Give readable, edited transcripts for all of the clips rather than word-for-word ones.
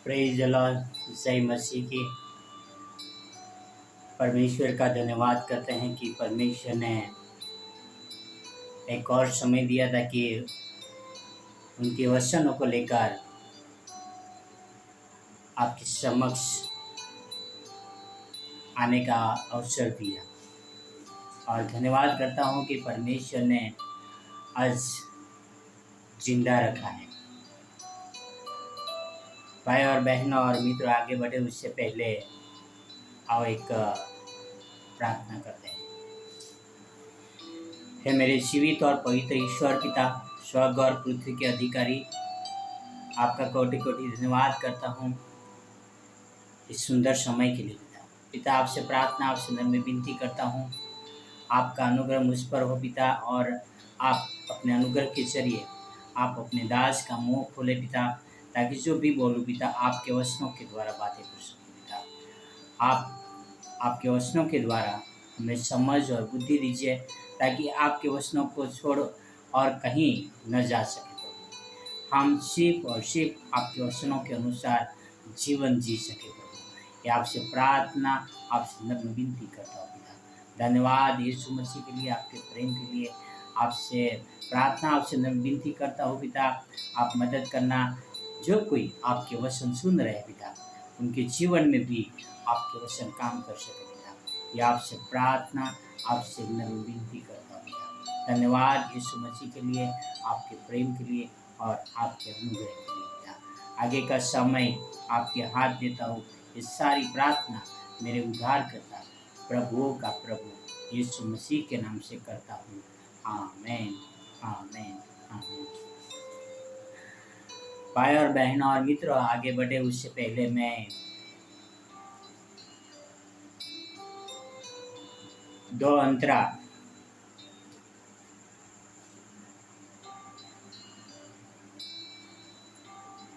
Praise the Lord. जय मसीह की। परमेश्वर का धन्यवाद करते हैं कि परमेश्वर ने एक और समय दिया था कि उनके वचनों को लेकर आपके समक्ष आने का अवसर दिया। और धन्यवाद करता हूं कि परमेश्वर ने आज जिंदा रखा है। भाई और बहनों और मित्रों, आगे बढ़े उससे पहले आओ एक प्रार्थना करते हैं। हे मेरे जीवित और पवित्र ईश्वर पिता, स्वर्ग और पृथ्वी के अधिकारी, आपका कोटि कोटि धन्यवाद करता हूँ इस सुंदर समय के लिए। पिता आपसे प्रार्थना, आपसे नम्र विनती करता हूँ, आपका अनुग्रह मुझ पर हो पिता, और आप अपने अनुग्रह के जरिए आप अपने दास का मुंह खोले पिता, ताकि जो भी बोलूँ पिता आपके वचनों के द्वारा बातें कर सकूँ पिता। आपके वचनों के द्वारा हमें समझ और बुद्धि दीजिए, ताकि आपके वचनों को छोड़ और कहीं न जा सके। तो हम सिर्फ और सिर्फ आपके वचनों के अनुसार जीवन जी सके। ये आपसे प्रार्थना, आपसे नम्र विनती करता हूँ पिता। धन्यवाद यीशु मसीह के लिए, आपके प्रेम के लिए। आपसे प्रार्थना, आपसे नम्र विनती करता हूँ पिता, आप मदद करना। जो कोई आपके वचन सुन रहे हैं पिता, उनके जीवन में भी आपके वचन काम कर सके पिता। ये आपसे प्रार्थना, आपसे नम्र विनती करता हूँ पिता। धन्यवाद यीशु मसीह के लिए, आपके प्रेम के लिए और आपके अनुग्रह के लिए पिता। आगे का समय आपके हाथ देता हूँ। ये सारी प्रार्थना मेरे उद्धारकर्ता प्रभुओं का प्रभु यीशु मसीह के नाम से करता हूँ। आमीन, आमीन, आमीन। भाई और बहनों और मित्रों, आगे बढ़े उससे पहले मैं दो अंतरा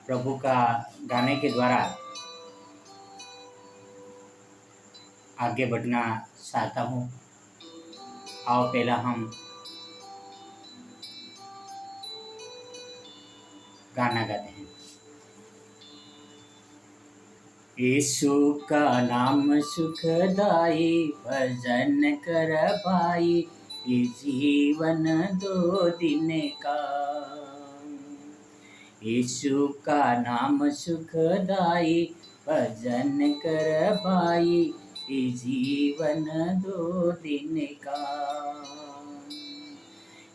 प्रभु का गाने के द्वारा आगे बढ़ना चाहता हूँ। आओ पहला हम गाना गाते हैं। यीशु का नाम सुखदाई, भजन कर भाई, ये जीवन दो दिन का। यीशु का नाम सुखदाई, भजन कर भाई, ये जीवन दो दिन का।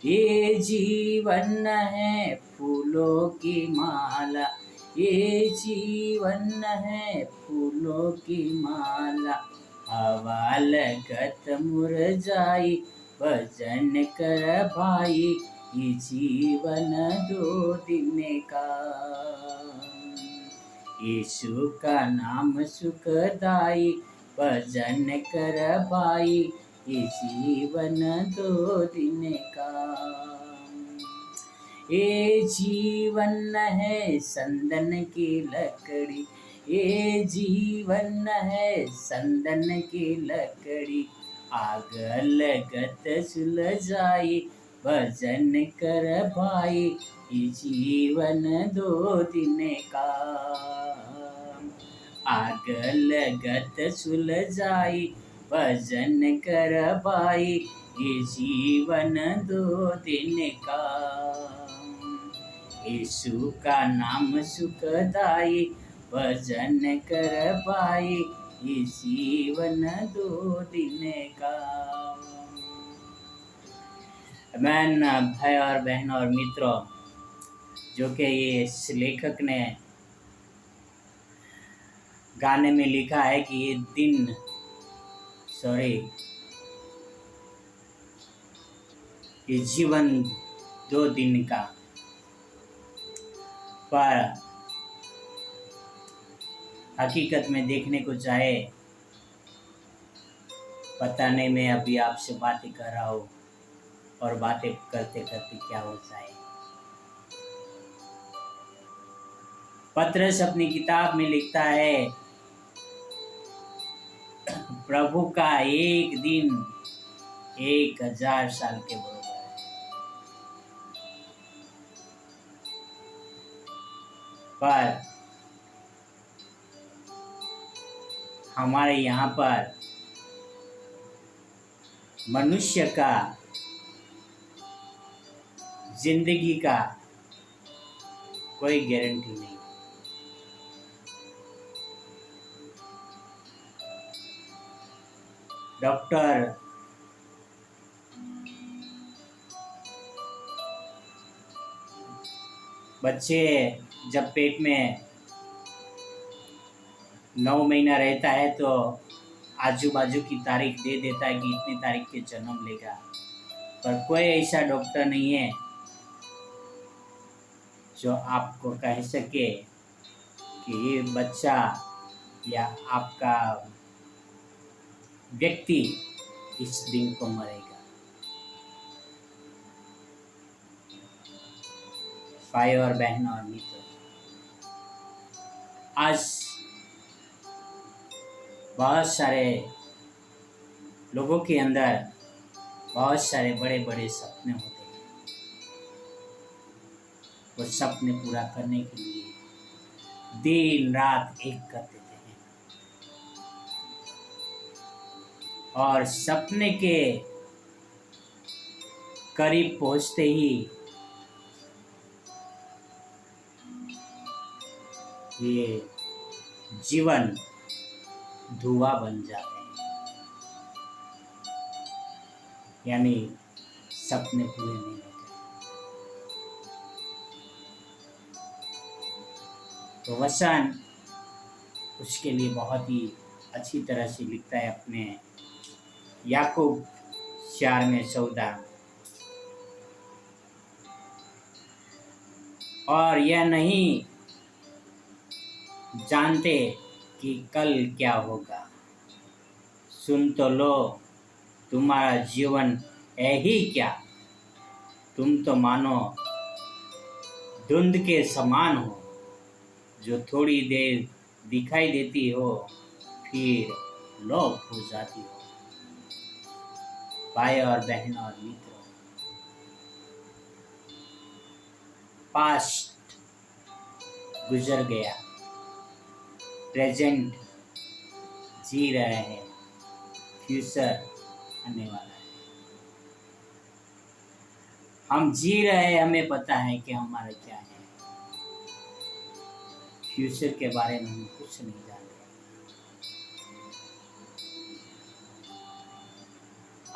ये जीवन है फूलों की माला, ये जीवन है फूलों की माला। हवा लगत मुरझाई, भजन कर भाई, ये जीवन दो दिन का। यीशु का नाम सुखदाई, भजन कर भाई, ये जीवन दो दिन का। ये जीवन है संदन की लकड़ी, ये जीवन है संदन की लकड़ी। आग लगत सुलझाई, भजन कर भाई, ये जीवन दो दिन का। आग लगत सुलझाई, भजन कर भाई, ये जीवन दो दिन का। यीशु का नाम सुखदाई, भजन कर भाई, ये जीवन दो दिन का। आमीन। भाई और बहनों और मित्रों, जो कि ये इस लेखक ने गाने में लिखा है कि ये जीवन दो दिन का। पर हकीकत में देखने को चाहे, पता नहीं मैं अभी आपसे बातें कर रहा हूँ और बातें करते करते क्या हो जाए। पतरस अपनी किताब में लिखता है, प्रभु का एक दिन 1000 साल के बराबर है। पर हमारे यहाँ पर मनुष्य का जिंदगी का कोई गारंटी नहीं। डॉक्टर बच्चे जब पेट में 9 महीना रहता है तो आजू बाजू की तारीख दे देता है कि इतनी तारीख के जन्म लेगा, पर कोई ऐसा डॉक्टर नहीं है जो आपको कह सके कि ये बच्चा या आपका व्यक्ति इस दिन को मरेगा। भाई और बहन और मित्र, आज बहुत सारे लोगों के अंदर बहुत सारे बड़े बड़े सपने होते हैं। वो सपने पूरा करने के लिए दिन रात एक कर देते हैं और सपने के करीब पहुंचते ही ये जीवन धुआं बन जाते हैं, यानी सपने पूरे नहीं होते। तो वचन उसके लिए बहुत ही अच्छी तरह से लिखता है अपने याकूब 4:14, और यह नहीं जानते कि कल क्या होगा। सुन तो लो, तुम्हारा जीवन है ही क्या। तुम तो मानो धुंध के समान हो, जो थोड़ी देर दिखाई देती हो फिर लोप हो जाती हो। भाई और बहन और मित्रों, पास्ट गुजर गया, प्रेजेंट जी रहे हैं, फ्यूचर आने वाला है। हम जी रहे हैं, हमें पता है कि हमारा क्या है। फ्यूचर के बारे में हम कुछ नहीं जानते।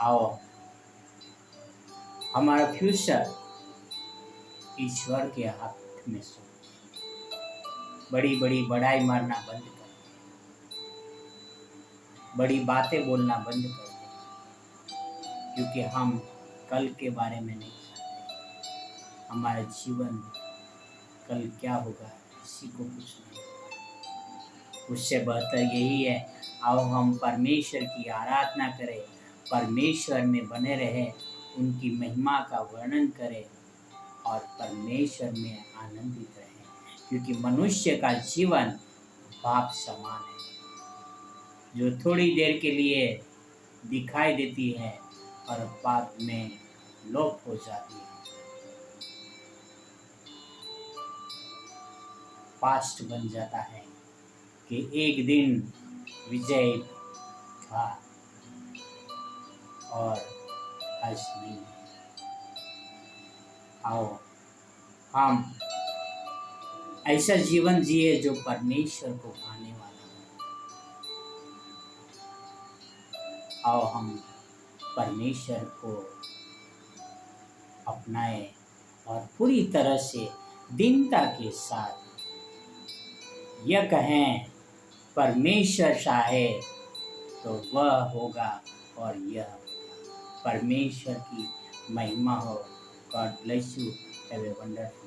आओ, हमारा फ्यूचर ईश्वर के हाथ में सो। बड़ी बड़ी बड़ाई मारना बंद कर दे, बड़ी बातें बोलना बंद कर दे, क्योंकि हम कल के बारे में नहीं जानते। हमारा जीवन कल क्या होगा किसी को कुछ नहीं। उससे बेहतर यही है, आओ हम परमेश्वर की आराधना करें, परमेश्वर में बने रहें, उनकी महिमा का वर्णन करें और परमेश्वर में आनंदित रहें, क्योंकि मनुष्य का जीवन भाप समान है, जो थोड़ी देर के लिए दिखाई देती है और बाद में लोप हो जाती है। पास्ट बन जाता है कि एक दिन विजय था और आज नहीं। आओ हम ऐसा जीवन जिए जो परमेश्वर को भाने वाला हो। आओ हम परमेश्वर को अपनाएं और पूरी तरह से दीनता के साथ यह कहें, परमेश्वर चाहे तो वह होगा और यह होगा। परमेश्वर की महिमा हो। God bless you. Have a wonderful